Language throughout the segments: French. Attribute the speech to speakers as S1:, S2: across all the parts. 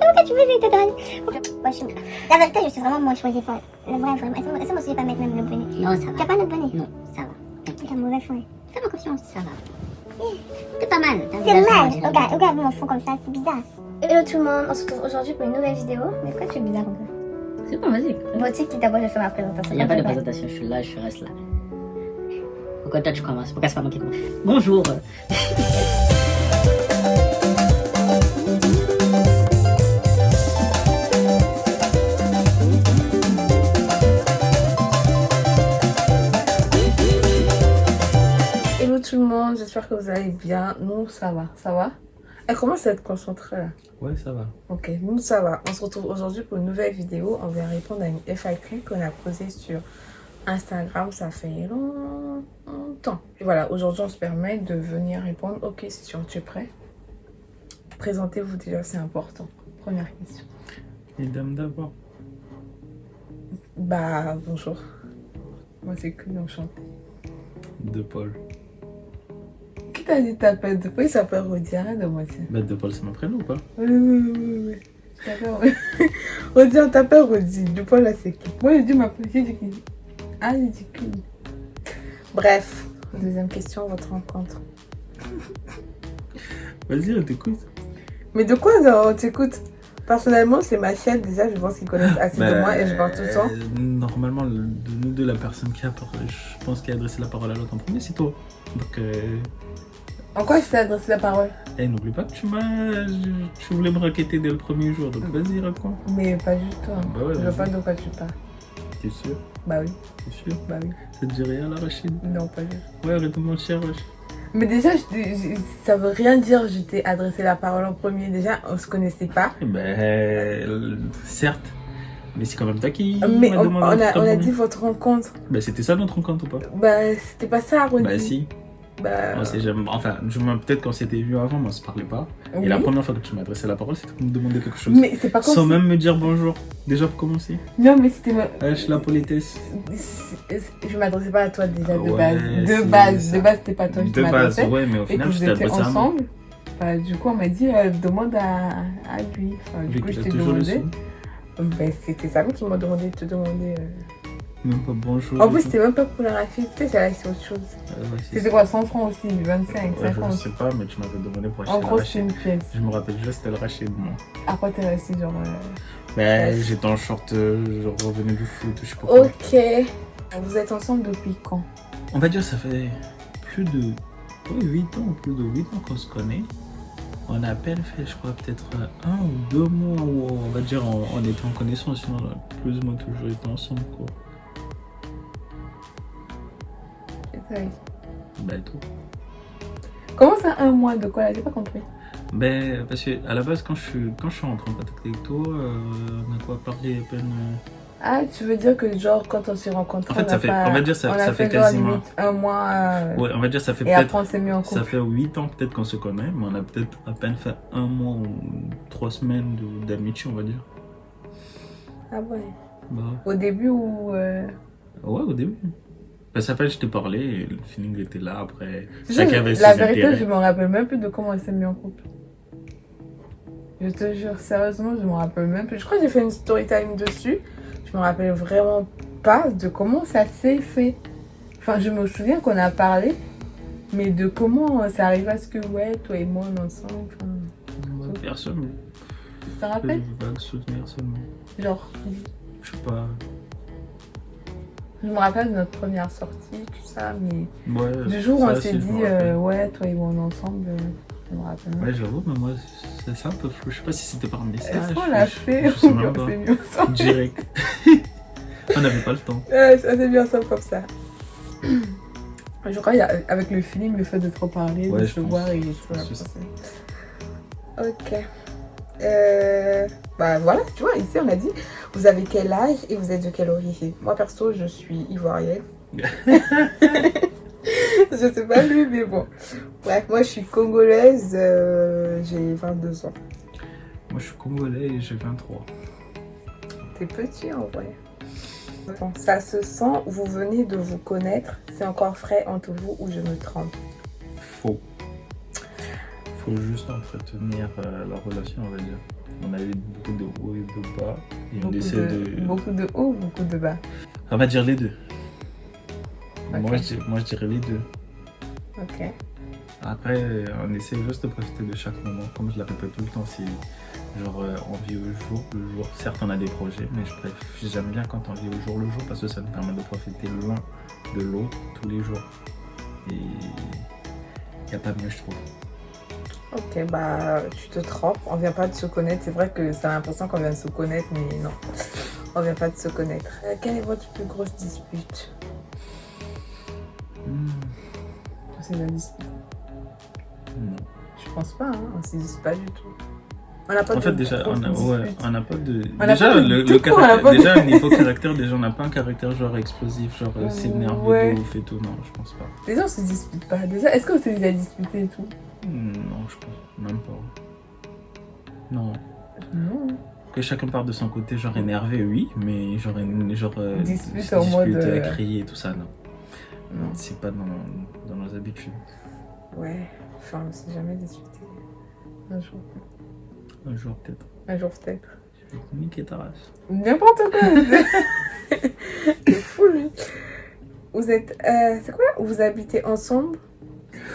S1: Pourquoi tu faisais ta donne? La vérité, je suis vraiment moi, je choisis pas. Le vrai, vraiment. Est-ce que moi aussi, pas mettre même le bonnet?
S2: Non, ça va.
S1: Tu as pas notre bonnet?
S2: Non, ça va.
S1: Tu as mauvais fond.
S2: Fais-moi confiance, ça va. T'es pas mal.
S1: C'est mal. Regarde mon fond comme ça, c'est bizarre. Hello tout le monde, on se retrouve aujourd'hui pour une nouvelle vidéo. Mais pourquoi tu es bizarre comme ça?
S2: C'est pas vas-y.
S1: Bon, tu sais que d'abord, je fais ma présentation.
S2: Il n'y a pas de présentation, je suis là, je reste là. Pourquoi toi tu commences? Pourquoi c'est pas moi qui commence? Bonjour.
S3: Hello tout le monde, j'espère que vous allez bien. Nous, ça va, ça va. Elle commence à être concentrée là.
S4: Ouais, ça va.
S3: Ok, nous, ça va. On se retrouve aujourd'hui pour une nouvelle vidéo. On va répondre à une FAQ qu'on a posée sur Instagram. Ça fait longtemps. Et voilà, aujourd'hui, on se permet de venir répondre aux questions. Tu es prêt? Présentez-vous déjà, c'est important. Première question.
S4: Les dames d'abord.
S3: Bah, bonjour. Moi, c'est que enchanté.
S4: De Paul.
S3: Qui t'a dit t'appelles? Pourquoi il s'appelle Rodi? Arrête de moitié.
S4: Bah, De Paul, c'est mon prénom ou pas?
S3: Oui. D'accord. Rodi, on t'appelle Rodi. De Paul, là, c'est qui? Moi, j'ai dit m'appeler. J'ai dit qui? Ah, j'ai dit qui? Bref. Deuxième question, votre rencontre.
S4: Vas-y, on t'écoute.
S3: Mais de quoi on t'écoute? Personnellement, c'est ma chaîne. Déjà, je pense qu'ils connaissent assez de moi et je parle tout le temps.
S4: Normalement, de nous deux, la personne qui a parlé, je pense qui a adressé la parole à l'autre en premier, c'est toi. Donc,
S3: En quoi je t'ai adressé la parole?
S4: n'oublie pas que tu voulais me raqueter dès le premier jour. Donc, vas-y, raconte.
S3: Mais pas du tout. Hein.
S4: Bah ouais,
S3: Je
S4: vas-y.
S3: vois pas de quoi tu parles.
S4: T'es sûr?
S3: Bah oui.
S4: T'es sûr?
S3: Bah oui.
S4: Ça te dit rien, la Rachid?
S3: Non, pas du tout.
S4: Ouais, arrête de mentir, wesh.
S3: Mais déjà, ça veut rien dire je t'ai adressé la parole en premier. Déjà, on se connaissait pas.
S4: Certes. Mais c'est quand même toi qui
S3: Mais
S4: m'a
S3: on
S4: demandé
S3: a dit votre rencontre.
S4: Bah, c'était ça notre rencontre ou pas?
S3: Bah, c'était pas ça, Rodi.
S4: Bah, si.
S3: Bah,
S4: On s'est jamais... Enfin, peut-être qu'on s'était vu avant, mais on se parlait pas.
S3: oui.
S4: Et la première fois que tu m'as adressé la parole, c'était pour me demander quelque chose.
S3: Mais c'est pas comme
S4: Sans
S3: si-
S4: même me dire bonjour. Déjà pour commencer.
S3: Non, mais c'était...
S4: Wesh, la politesse.
S3: Je m'adressais pas à toi déjà de
S4: Ouais,
S3: base.
S4: c'est
S3: De base,
S4: ça.
S3: c'était pas toi que je
S4: De base,
S3: m'adressais.
S4: ouais, mais au
S3: Et que
S4: final,
S3: vous
S4: je t'ai
S3: étiez
S4: adressé à moi.
S3: ensemble. Bah, du coup, on m'a dit, demande à lui. Enfin, du
S4: Vu
S3: coup,
S4: qu'il
S3: je
S4: a
S3: t'ai
S4: toujours le
S3: demandé.
S4: son.
S3: Bah, c'était ça qui m'a demandé de te demander.
S4: Même pas bonjour.
S3: En
S4: et
S3: plus,
S4: tout.
S3: c'était même pas pour la rapidité, c'est autre chose.
S4: Ouais,
S3: C'était quoi, 100 francs aussi, 25,
S4: Ouais,
S3: 50.
S4: je sais pas, mais tu m'avais demandé pour acheter
S3: En
S4: la
S3: gros, c'est
S4: Rachid.
S3: une pièce.
S4: Je me rappelle juste, c'était le Rachid, moi.
S3: Après, t'es resté genre.
S4: J'étais en short, je revenais du foot, je sais pas quoi.
S3: Ok. Vous êtes ensemble depuis quand?
S4: On va dire, ça fait plus de 8 ans, plus de 8 ans qu'on se connaît. On a à peine fait, je crois, peut-être 1 ou 2 mois où on va dire on était en connaissance, sinon on a plus ou moins toujours été ensemble, quoi. Bah, et tout.
S3: Comment ça, 1 mois de quoi là? J'ai pas compris.
S4: Ben, parce que à la base, quand je suis rentré en contact avec toi, on a quoi parlé à peine.
S3: Ah, tu veux dire que genre quand on s'est rencontrés,
S4: En fait,
S3: on
S4: ça
S3: a
S4: fait-
S3: pas...
S4: on va dire ça-
S3: on a
S4: ça fait
S3: genre
S4: quasiment-
S3: limite 1 mois
S4: Ouais, on va dire ça fait
S3: et
S4: peut-être.
S3: après on s'est mis en couple.
S4: Ça fait 8 ans peut-être qu'on se connaît, mais on a peut-être à peine fait 1 mois ou 3 semaines d'amitié, on va dire.
S3: Ah ouais.
S4: Bah
S3: Au début ou...
S4: ouais, au début. Parce qu'après, je t'ai parlé et le feeling était là. Après,
S3: La
S4: chacun avait ses
S3: vérité,
S4: intérêts.
S3: je me rappelle même plus de comment on s'est mis en couple. Je te jure, sérieusement, je me rappelle même plus. Je crois que j'ai fait une story time dessus. Je me rappelle vraiment pas de comment ça s'est fait. Enfin, je me souviens qu'on a parlé, mais de comment ça arrive à ce que, ouais, toi et moi, on est ensemble. Enfin,
S4: Personne.
S3: tu te
S4: J'ai
S3: rappelles?
S4: de vagues souvenirs seulement.
S3: Genre,
S4: Je sais pas.
S3: je me rappelle de notre première sortie, tout ça, mais
S4: Ouais,
S3: du jour où
S4: ça,
S3: on
S4: si,
S3: s'est
S4: je
S3: dit,
S4: me rappelle.
S3: ouais, toi et moi, on est ensemble, je me rappelle même.
S4: Ouais, j'avoue, mais moi, c'est un peu flou. Je sais pas si c'était par message.
S3: Est-ce qu'on l'a fait
S4: Je sais
S3: ou
S4: même
S3: on
S4: pas.
S3: s'est mis ensemble?
S4: Direct. On n'avait pas le temps.
S3: Ouais, ça s'est mis ensemble comme ça. Je crois qu'avec le feeling, le fait de trop parler,
S4: Ouais,
S3: de
S4: je
S3: se
S4: pense.
S3: voir et tout.
S4: Je pense aussi.
S3: Ok. Bah voilà, tu vois, ici on a dit, vous avez quel âge et vous êtes de quelle origine? Moi perso, je suis ivoirienne. Je sais pas lui, mais bon. Bref, moi je suis congolaise, j'ai 22 ans.
S4: Moi, je suis congolais et j'ai 23.
S3: T'es petit en vrai. Bon, ça se sent, vous venez de vous connaître, c'est encore frais entre vous ou je me trompe?
S4: Faux. faut juste entretenir la relation, on va dire. On a eu beaucoup de hauts et de bas. Et on essaie de...
S3: Beaucoup de haut, beaucoup de bas.
S4: On va dire les deux.
S3: Ok.
S4: Moi, je dirais les deux.
S3: Ok.
S4: Après, on essaie juste de profiter de chaque moment. Comme je le répète tout le temps, c'est genre on vit au jour le jour. Certes, on a des projets, mais j'aime bien quand on vit au jour le jour parce que ça nous permet de profiter l'un de l'autre tous les jours. Et il n'y a pas mieux, je trouve.
S3: Ok, bah tu te trompes, on vient pas de se connaître. C'est vrai que ça a l'impression qu'on vient de se connaître, mais non, on vient pas de se connaître. Quelle est votre plus grosse dispute? C'est la dispute.
S4: Non.
S3: Je pense pas, hein. On se dispute pas du tout. On n'a pas
S4: En
S3: de
S4: fait, déjà,
S3: grosse
S4: on n'a
S3: dispute.
S4: pas de.
S3: On n'a
S4: Déjà,
S3: pas de
S4: le
S3: tout, on n'a
S4: caractère,
S3: pas de-
S4: déjà, au niveau caractère, déjà, on n'a pas un caractère genre explosif, genre s'énerver
S3: Ouais.
S4: de ouf et tout. Non, je pense pas.
S3: Déjà, on se dispute pas. Déjà, est-ce qu'on s'est déjà disputé et tout?
S4: Non, je pense même pas. Non.
S3: Non.
S4: Que chacun part de son côté, genre énervé, oui, mais genre
S3: Dispute
S4: se
S3: en mode,
S4: disputer, à crier et tout ça, non.
S3: Non.
S4: C'est pas dans nos habitudes.
S3: Ouais. Enfin, on s'est jamais disputé. Un jour.
S4: Un jour, peut-être.
S3: Un jour peut-être.
S4: Je vais te niquer ta race.
S3: N'importe quoi. C'est fou lui. Vous êtes, c'est quoi? Vous habitez ensemble?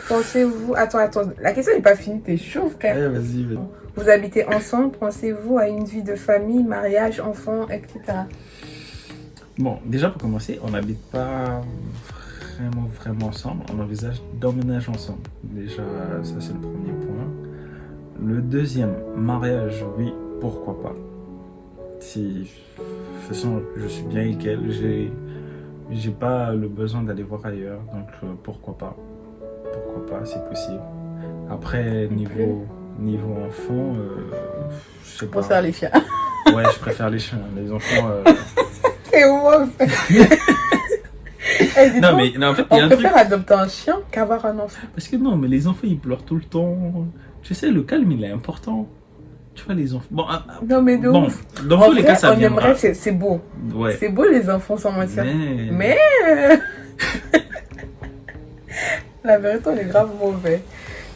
S3: Pensez-vous... Attends. La question n'est pas finie. T'es chaud, frère.
S4: Ouais, vas-y, vas-y.
S3: Vous habitez ensemble. Pensez-vous à une vie de famille, mariage, enfants, etc.
S4: Bon, déjà pour commencer, on n'habite pas vraiment ensemble. On envisage d'emménager ensemble. Déjà, ça c'est le premier point. Le deuxième, mariage, oui, pourquoi pas. Si, de toute façon, je suis bien avec elle, j'ai pas le besoin d'aller voir ailleurs, donc pourquoi pas. Pourquoi pas, c'est possible. Après, niveau enfant, je sais pas.
S3: Pour faire les chiens.
S4: Ouais, je préfère les chiens. Les enfants...
S3: C'est ouf.
S4: Non, mais non, en fait, il y a
S3: On
S4: un truc...
S3: préfère adopter un chien qu'avoir un enfant.
S4: Parce que non, mais les enfants, ils pleurent tout le temps. Tu sais, le calme, il est important. Tu vois, les enfants... Bon,
S3: Non, mais de
S4: bon
S3: ouf.
S4: dans
S3: En
S4: tous les
S3: vrai,
S4: cas, ça
S3: on
S4: viendra.
S3: aimerait, c'est beau.
S4: Ouais.
S3: C'est beau les enfants sans mentir.
S4: Mais...
S3: Mais la vérité, on est grave mauvais.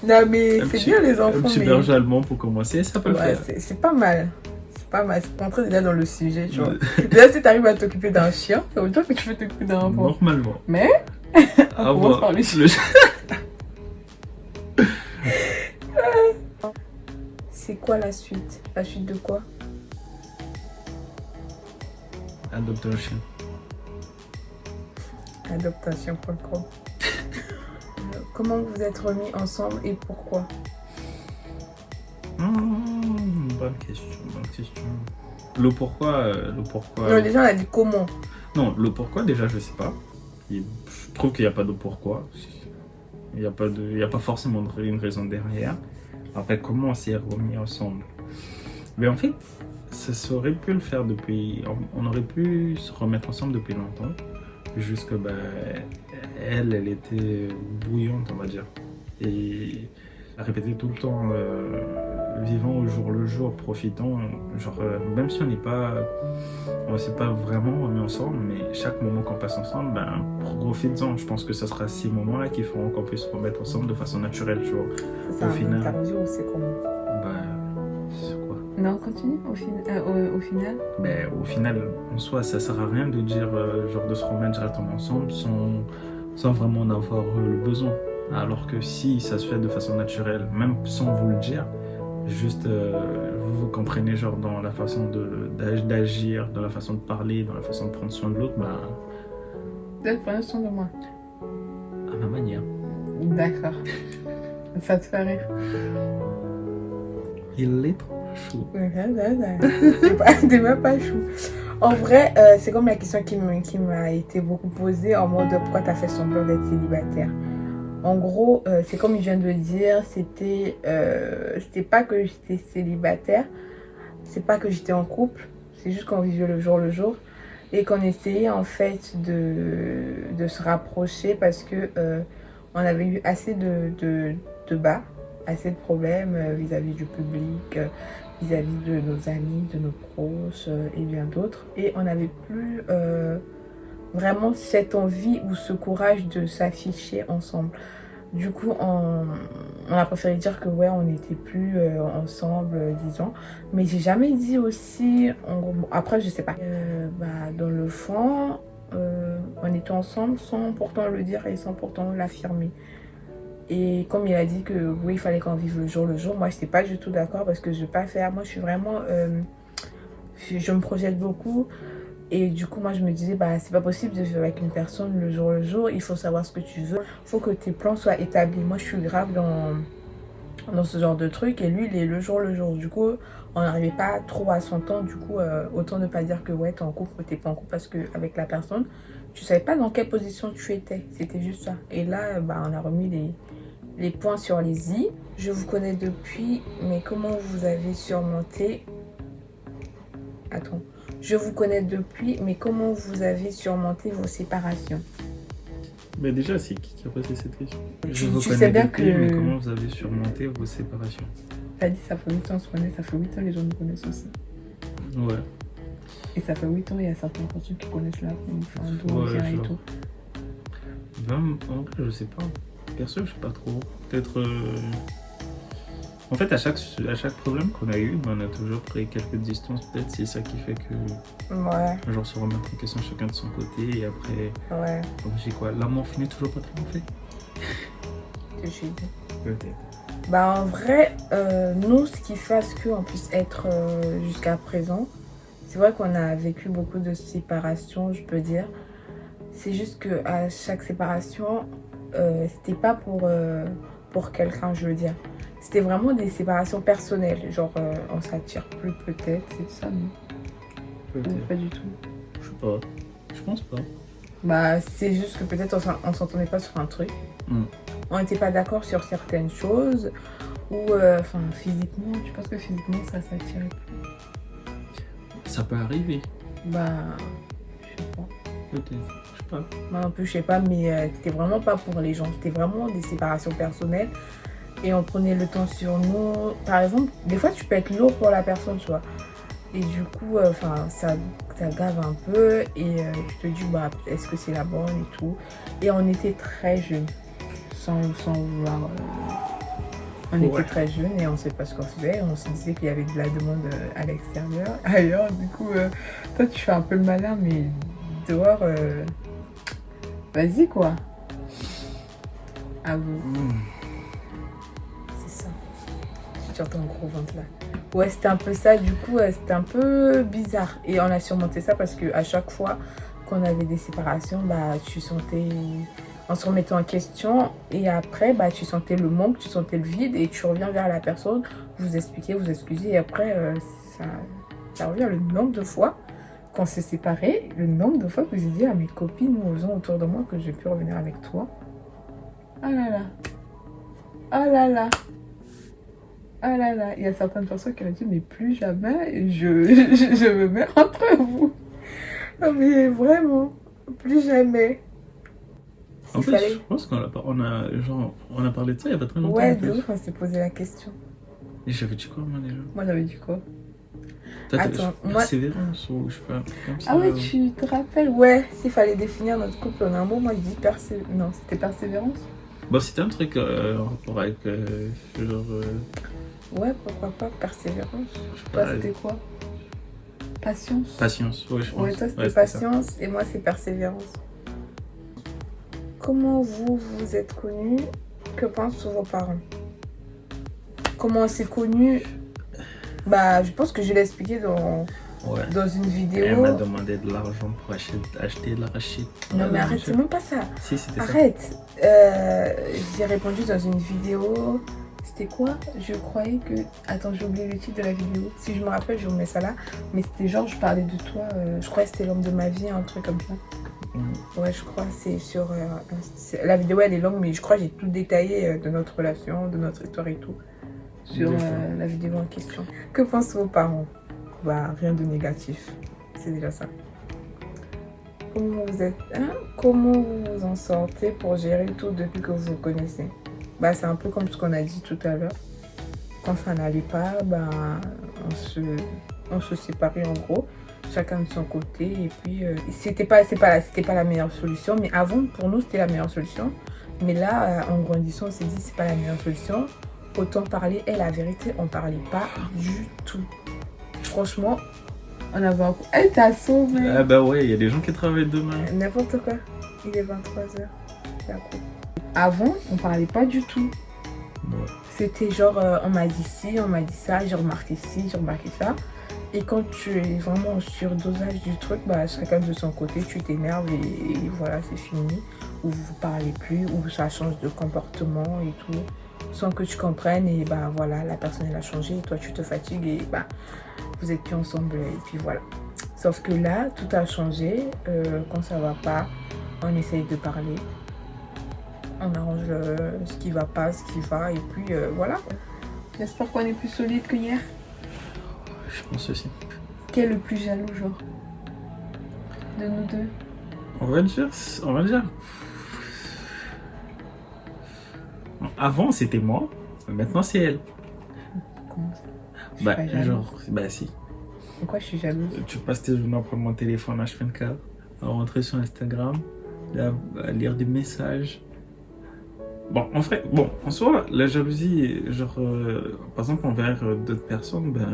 S3: Non, mais c'est bien les
S4: Un
S3: enfants.
S4: petit
S3: Mais...
S4: berger allemand pour commencer, ça peut le
S3: Ouais,
S4: faire.
S3: c'est pas mal. C'est pas mal. C'est pour entrer déjà dans le sujet, tu vois. Déjà, si t'arrives à t'occuper d'un chien, ça veut dire que tu peux t'occuper d'un enfant.
S4: Normalement.
S3: Mais
S4: À
S3: commence
S4: voir.
S3: par le chien. C'est quoi la suite? La suite de quoi?
S4: Adopter un chien.
S3: Adoptation.com. Comment vous êtes remis ensemble et pourquoi?
S4: Bonne question. Le pourquoi...
S3: Non, déjà, on a dit comment.
S4: Non, le pourquoi, déjà, je sais pas. Je trouve qu'il n'y a pas de pourquoi. Il n'y a pas forcément une raison derrière. Après, comment on s'est remis ensemble? Mais en fait, ça aurait pu le faire depuis... On aurait pu se remettre ensemble depuis longtemps. Juste que elle était bouillante, on va dire. Et elle répétait tout le temps, vivant au jour le jour, profitant. Genre, même si on s'est pas vraiment remis ensemble, mais chaque moment qu'on passe ensemble, profite-en. Je pense que ce sera ces moments-là qui feront qu'on puisse se remettre ensemble de façon naturelle, tu vois.
S3: C'est
S4: Au
S3: un
S4: final.
S3: interview ou c'est comment?
S4: C'est quoi?
S3: Non, continue. Au final.
S4: Au final, en soi, ça sert à rien de dire, genre de se remettre directement ensemble sans vraiment en avoir le besoin. Alors que si ça se fait de façon naturelle, même sans vous le dire, juste vous comprenez genre dans la façon d'agir, dans la façon de parler, dans la façon de prendre soin de l'autre,
S3: Vous êtes prenez soin de moi.
S4: à ma manière.
S3: D'accord. Ça te fait rire.
S4: Il est trop chou.
S3: T'es même pas chou. En vrai, c'est comme la question qui m'a été beaucoup posée en mode pourquoi t'as fait semblant d'être célibataire. En gros, c'est comme je viens de le dire, c'était pas que j'étais célibataire, c'est pas que j'étais en couple, c'est juste qu'on vivait le jour et qu'on essayait en fait de se rapprocher parce que on avait eu assez de bas, assez de problèmes vis-à-vis du public, vis-à-vis de nos amis, de nos proches et bien d'autres. Et on n'avait plus vraiment cette envie ou ce courage de s'afficher ensemble. Du coup, on a préféré dire que ouais, on n'était plus ensemble, disons. Mais j'ai jamais dit aussi, en gros, bon, après je sais pas. Dans le fond, on était ensemble sans pourtant le dire et sans pourtant l'affirmer. Et comme il a dit que oui, il fallait qu'on vive le jour, moi je n'étais pas du tout d'accord parce que je ne vais pas faire. Moi je suis vraiment, je me projette beaucoup. Et du coup, moi, je me disais, bah, c'est pas possible de vivre avec une personne le jour. Il faut savoir ce que tu veux. Il faut que tes plans soient établis. Moi, je suis grave dans ce genre de truc. Et lui, il est le jour. Du coup, on n'arrivait pas trop à s'entendre. Du coup, autant ne pas dire que ouais, t'es en couple ou t'es pas en couple. Parce qu'avec la personne, tu savais pas dans quelle position tu étais. C'était juste ça. Et là, bah, on a remis les points sur les i. Je vous connais depuis, mais comment vous avez surmonté... Attends. Je vous connais depuis, mais comment vous avez surmonté vos séparations?
S4: Mais déjà, c'est qui a posé cette question?
S3: Tu sais bien
S4: depuis,
S3: que...
S4: mais comment vous avez surmonté vos séparations?
S3: T'as dit ça fait 8 ans on se connaît, ça fait 8 ans les gens nous connaissent aussi.
S4: Ouais.
S3: Et ça fait 8 ans, il y a certaines personnes qui connaissent la enfin, d'où on vient et
S4: genre.
S3: tout.
S4: Ben, en vrai, je sais pas. Perso, je sais pas trop. Peut-être... En fait, à chaque problème qu'on a eu, ben, on a toujours pris quelques distances. Peut-être c'est ça qui fait que...
S3: Ouais.
S4: Genre se remettre en question chacun de son côté et après...
S3: Ouais.
S4: J'ai quoi? L'amour finit toujours pas très fait?
S3: Que j'ai dit.
S4: Peut-être.
S3: Bah en vrai, nous, ce qui fait qu'on puisse être jusqu'à présent, c'est vrai qu'on a vécu beaucoup de séparations, je peux dire. C'est juste qu'à chaque séparation, c'était pas pour quelqu'un, je veux dire. C'était vraiment des séparations personnelles. Genre, on s'attire plus peut-être, c'est ça, non?
S4: Peut-être.
S3: Pas du tout.
S4: Je sais pas. Je pense pas.
S3: Bah, c'est juste que peut-être on s'entendait pas sur un truc. On n'était pas d'accord sur certaines choses. Ou, enfin, physiquement, tu penses que physiquement, ça s'attirait plus?
S4: Ça peut arriver.
S3: Bah, je sais pas.
S4: Peut-être. Je sais pas.
S3: Moi non plus, je sais pas, mais c'était vraiment pas pour les gens. C'était vraiment des séparations personnelles. Et on prenait le temps sur nous. Par exemple, des fois, tu peux être lourd pour la personne, tu vois. Et du coup, ça gave un peu. Et tu te dis, bah, est-ce que c'est la bonne et tout. Et on était très jeunes. Sans vouloir... On était très jeunes et on ne sait pas ce qu'on faisait. On se disait qu'il y avait de la demande à l'extérieur. Ailleurs, du coup, toi, tu fais un peu le malin, mais dehors, vas-y, quoi. À vous. C'est ça. Tu entends un gros ventre là. Ouais, c'était un peu ça. Du coup, c'était un peu bizarre. Et on a surmonté ça parce qu'à chaque fois qu'on avait des séparations, bah, tu sentais... En se remettant en question, et après, bah, tu sentais le manque, tu sentais le vide, et tu reviens vers la personne, vous expliquez, vous excusez, et après, ça revient le nombre de fois qu'on s'est séparés, le nombre de fois que j'ai dit à mes copines ou aux gens autour de moi que j'ai pu revenir avec toi. Ah là là, ah là là, ah là là, il y a certaines personnes qui m'ont dit, mais plus jamais, je me mets entre vous. Non mais vraiment, plus jamais.
S4: En fait, je pense qu'on a parlé de ça il y a pas très longtemps.
S3: Ouais, de ouf, on s'est posé la question.
S4: Et j'avais dit quoi, moi, déjà?
S3: Moi, j'avais dit quoi?
S4: Attends, persévérance ou je sais pas, comme ça.
S3: Ah ouais, tu te rappelles? Ouais, s'il fallait définir notre couple en un mot, moi, je dis non, c'était persévérance.
S4: Bon, c'était un truc en rapport avec, genre...
S3: Ouais, pourquoi pas, persévérance.
S4: Je sais
S3: Toi,
S4: pas,
S3: c'était quoi? Patience.
S4: Patience, ouais, je pense.
S3: Ouais, toi, c'était patience et moi, c'est persévérance. Comment vous êtes connus? Que pensent vos parents? Comment on s'est connus? Bah, je pense que je l'ai expliqué dans une vidéo.
S4: Elle m'a demandé de l'argent pour acheter de l'arachide.
S3: Non, mais arrête, c'est même pas ça.
S4: Si, c'était ça.
S3: Arrête. J'ai répondu dans une vidéo. C'était quoi? Je croyais que... Attends, j'ai oublié le titre de la vidéo. Si je me rappelle, je vous mets ça là. Mais c'était genre, je parlais de toi. Je croyais que c'était l'homme de ma vie, un truc comme ça. Ouais, je crois, c'est sur... la vidéo, elle est longue, mais je crois que j'ai tout détaillé de notre relation, de notre histoire et tout. Sur la vidéo en question. Que pensent vos parents? Bah, rien de négatif. C'est déjà ça. Comment vous êtes... Comment vous vous en sortez pour gérer tout depuis que vous vous connaissez? Bah, c'est un peu comme ce qu'on a dit tout à l'heure. Quand ça n'allait pas, bah, on se séparait en gros. Chacun de son côté. Et puis, c'était pas la meilleure solution. Mais avant, pour nous, c'était la meilleure solution. Mais là, en grandissant, on s'est dit c'est pas la meilleure solution. Autant parler. Et la vérité, on parlait pas du tout. Franchement, on avait un coup. Elle t'a sauvé.
S4: Ah bah ouais, il y a des gens qui travaillent demain.
S3: N'importe quoi. Il est 23h. C'est un coup. Avant, on parlait pas du tout.
S4: Ouais.
S3: C'était genre, on m'a dit ci, on m'a dit ça, j'ai remarqué ci, j'ai remarqué ça. Et quand tu es vraiment en surdosage du truc, bah, chacun de son côté, tu t'énerves et voilà, c'est fini. Ou vous parlez plus, ou ça change de comportement et tout. Sans que tu comprennes, et bah voilà, la personne elle a changé, et toi tu te fatigues et bah vous êtes plus ensemble et puis voilà. Sauf que là, tout a changé. Quand ça va pas, on essaye de parler. On arrange ce qui va pas, ce qui va, et puis voilà. J'espère qu'on est plus solide que hier.
S4: Je pense aussi.
S3: Qui est le plus jaloux, genre, de nous deux?
S4: On va dire. Avant c'était moi, maintenant c'est elle.
S3: Comment ça? Je suis
S4: Bah
S3: pas jalouse.
S4: genre, bah si.
S3: Pourquoi je suis jalouse?
S4: Tu passes tes journées à prendre mon téléphone H24, à rentrer sur Instagram, à lire des messages. Bon, en vrai, bon, en soi, la jalousie, genre, par exemple, envers d'autres personnes, ben,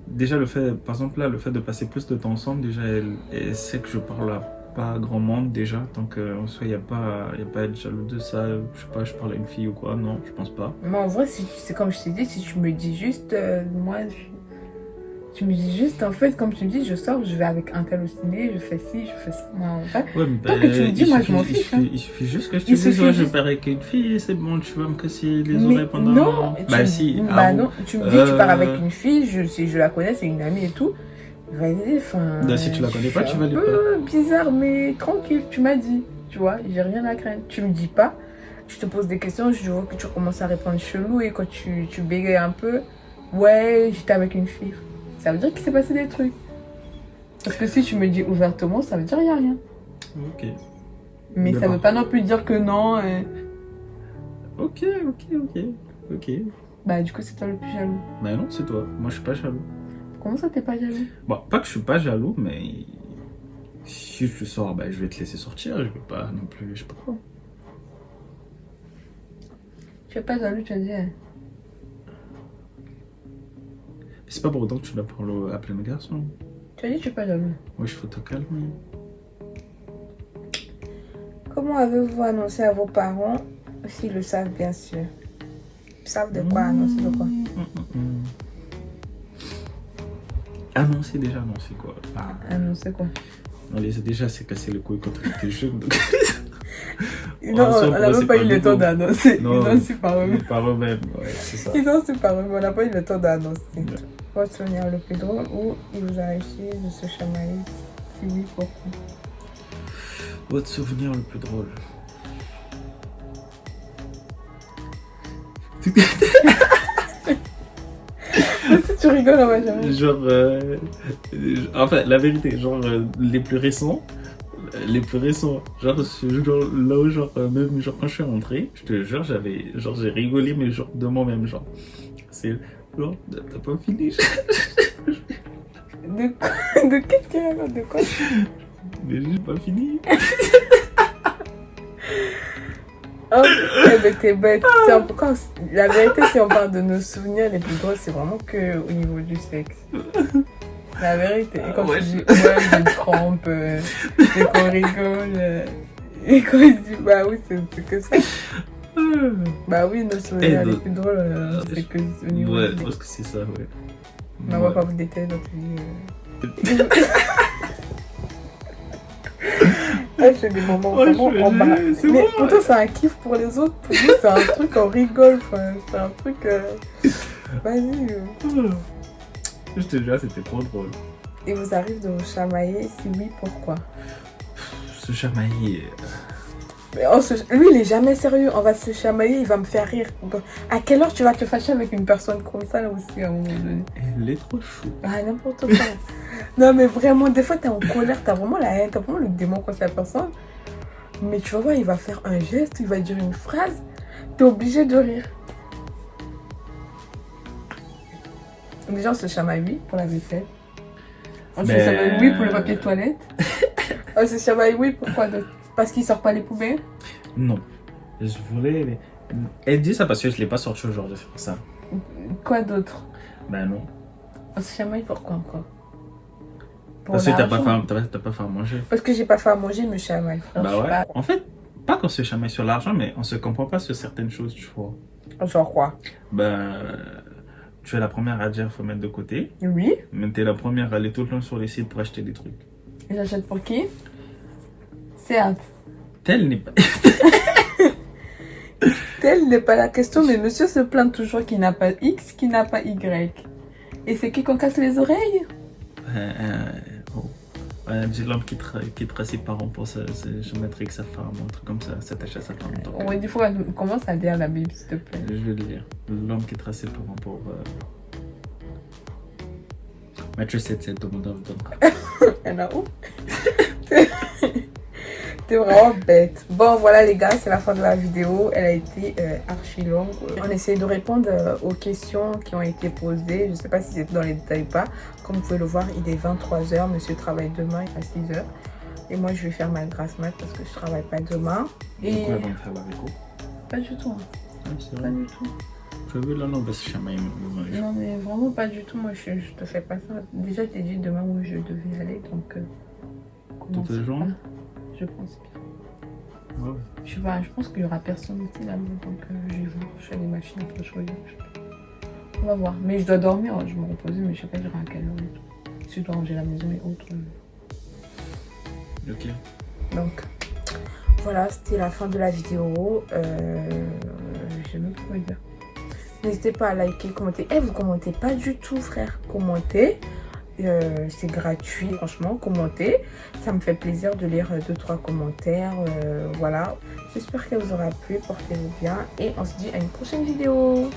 S4: déjà le fait, par exemple, là, le fait de passer plus de temps ensemble, déjà, elle sait que je parle à pas grand monde, déjà, donc, en soi, il n'y a pas à être jaloux de ça, je sais pas, je parle à une fille ou quoi, non, je pense pas.
S3: Mais en vrai, c'est comme je t'ai dit, si tu me dis juste, tu me dis juste, en fait, comme tu me dis, je sors, je vais avec un tel au ciné, je fais ci, je fais ça. Moi, en fait,
S4: Ouais, mais
S3: tant que tu me dis, moi, je m'en fiche. Hein.
S4: Il suffit juste que je te
S3: Il
S4: dise,
S3: suffit
S4: ouais, je
S3: juste-
S4: pars avec une fille, c'est bon, tu vas me casser les
S3: Mais
S4: oreilles pendant...
S3: non,
S4: Bah si,
S3: bah
S4: avoue.
S3: non, tu me dis, tu pars avec une fille, si je la connais, c'est une amie et tout. Vas-y, enfin.
S4: Bah, si tu la connais pas, tu vas aller
S3: un peu bizarre, mais tranquille, tu m'as dit. Tu vois, j'ai rien à craindre. Tu me dis pas, je te pose des questions, je vois que tu commences à répondre chelou et quand tu bégayes un peu, ouais, j'étais avec une fille. Ça veut dire qu'il s'est passé des trucs. Parce que si tu me dis ouvertement, ça veut dire qu'il n'y a rien.
S4: Ok.
S3: Mais ça
S4: D'accord.
S3: veut pas non plus dire que non.
S4: Ok.
S3: Bah, du coup, c'est toi le plus jaloux.
S4: Bah non, c'est toi. Moi, je suis pas jaloux.
S3: Comment ça, t'es pas jaloux?
S4: Bon, pas que je suis pas jaloux, mais si je sors, bah, je vais te laisser sortir. Je vais pas non plus, je sais pas quoi.
S3: Tu es pas jaloux, tu as dit. Hein.
S4: C'est pas pour autant que tu dois parler à plein de garçons.
S3: Tu as dit tu es pas jaloux.
S4: Moi, je faut te calmer.
S3: Comment avez-vous annoncé à vos parents, s'ils le savent bien sûr? Ils savent de quoi annoncer de quoi?
S4: Annoncer déjà, annoncer quoi. Ah,
S3: Annoncer quoi?
S4: on les a déjà s'est cassé le couille quand on était jeunes. Donc...
S3: Non,
S4: En soi,
S3: on
S4: pour
S3: n'a
S4: eux, c'est
S3: même pas
S4: pas
S3: eu le temps
S4: nouveau.
S3: d'annoncer. Ils
S4: Non.
S3: ont su par eux-mêmes.
S4: Par eux-mêmes, ouais, c'est ça.
S3: Ils ont su par eux-mêmes. On n'a pas eu le temps d'annoncer.
S4: Ouais.
S3: Votre souvenir le plus drôle où il vous a réussi de se chamailler? Si oui, pourquoi?
S4: Votre souvenir le plus drôle.
S3: Si tu rigoles, on va jamais.
S4: Genre, enfin, la vérité, genre, les plus récents, genre, là où, genre, même, genre, quand je suis rentré, je te jure, j'ai rigolé, mais genre, de moi-même, genre, c'est, genre, t'as pas fini,
S3: De quoi? De qu'est-ce qu'il raconte? De quoi?
S4: mais j'ai pas fini.
S3: Oh, mais t'es bête. La vérité, si on parle de nos souvenirs les plus drôles, c'est vraiment que au niveau du sexe. La vérité. Et quand
S4: Ouais,
S3: tu dis, ouais, je me trompe, et qu'on rigole, et quand il dit, bah oui, c'est que ça. Bah oui, nos souvenirs les plus drôles, c'est que au niveau
S4: Ouais,
S3: du
S4: je pense que c'est ça, ouais.
S3: Mais on va pas vous détailler notre vie. Ouais, c'est des moments
S4: Ouais,
S3: vraiment
S4: je-
S3: embarrassants.
S4: c'est
S3: Mais
S4: bon,
S3: pour toi, c'est un kiff, pour les autres, pour nous, c'est un truc, on rigole. Enfin, c'est un truc. Vas-y.
S4: Je te jure, c'était trop drôle.
S3: Il vous arrive de vous chamailler? Si oui, pourquoi?
S4: Se chamailler.
S3: Mais lui, il est jamais sérieux. On va se chamailler, il va me faire rire. À quelle heure tu vas te fâcher avec une personne comme ça, là aussi, à un moment donné?
S4: Elle est trop chou.
S3: Ah, n'importe quoi. Non, mais vraiment, des fois, t'es en colère, t'as vraiment la haine, t'as vraiment le démon contre la personne. Mais tu vas voir, il va faire un geste, il va dire une phrase, t'es obligé de rire. Déjà, on se chamaille oui pour la vaisselle. On se
S4: Mais-
S3: chamaille oui pour le papier de toilette. On se chamaille oui pourquoi d'autre? Parce qu'il sort pas les poubelles.
S4: Non. Je voulais. Elle dit ça parce que je l'ai pas sorti aujourd'hui, c'est pour ça.
S3: Quoi d'autre?
S4: Ben non.
S3: On se chamaille pourquoi encore? Pour
S4: Parce que t'as pas,
S3: l'argent.
S4: t'as pas fait à manger.
S3: Parce que j'ai pas fait à manger, me chamaille, frère.
S4: Bah
S3: Je sais
S4: ouais. En fait, pas qu'on se chamaille sur l'argent, mais on se comprend pas sur certaines choses, tu vois.
S3: pas- Genre quoi?
S4: Ben. Tu es la première à dire faut mettre de côté,
S3: Oui.
S4: mais t'es la première à aller tout le temps sur les sites pour acheter des trucs.
S3: Et j'achète pour qui? Certes.
S4: Tel n'est pas.
S3: Telle n'est pas la question, mais monsieur se plaint toujours qu'il n'a pas X, qu'il n'a pas Y. Et c'est qui qu'on casse les oreilles?
S4: Oh. J'ai l'homme qui trace ses parents pour se mettre avec sa femme, un truc comme ça, s'attacher à sa femme. Donc,
S3: Oui, des fois, on commence à lire la Bible, s'il te plaît.
S4: je vais le lire. L'homme qui trace ses parents pour. Matthieu 7, demandeur de
S3: Il y en a où? T'es vraiment bête. Bon, voilà les gars, c'est la fin de la vidéo. Elle a été archi longue. On essaie de répondre aux questions qui ont été posées. Je sais pas si c'est dans les détails ou pas. Comme vous pouvez le voir, il est 23h. Monsieur travaille demain, il est à 6h. Et moi, je vais faire ma grasse mat parce que je travaille pas demain. Et
S4: Pourquoi elle va me faire l'haricot?
S3: pas du tout. Hein.
S4: Ah, c'est
S3: Pas
S4: vrai.
S3: du tout.
S4: Tu as vu là, non, parce que chamaille me
S3: Non, mais vraiment pas du tout. Moi, je te fais pas ça. Déjà, je t'ai dit demain où je devais aller. Donc, comment
S4: Toutes les journées?
S3: Je pense bien.
S4: Ouais.
S3: Je pense qu'il y aura personne ici là, donc je vais voir. Je fais des machines pour choisir. On va voir. Mais je dois dormir, je vais me reposer, mais je sais pas j'irai à quelle heure et tout. Si je dois ranger la maison et autres.
S4: Ok.
S3: Donc voilà, c'était la fin de la vidéo. Je sais même pas quoi dire. N'hésitez pas à liker, commenter. Vous commentez pas du tout, frère. Commentez. C'est gratuit, franchement, commentez. Ça me fait plaisir de lire 2-3 commentaires. Voilà. J'espère qu'elle vous aura plu. Portez-vous bien. Et on se dit à une prochaine vidéo.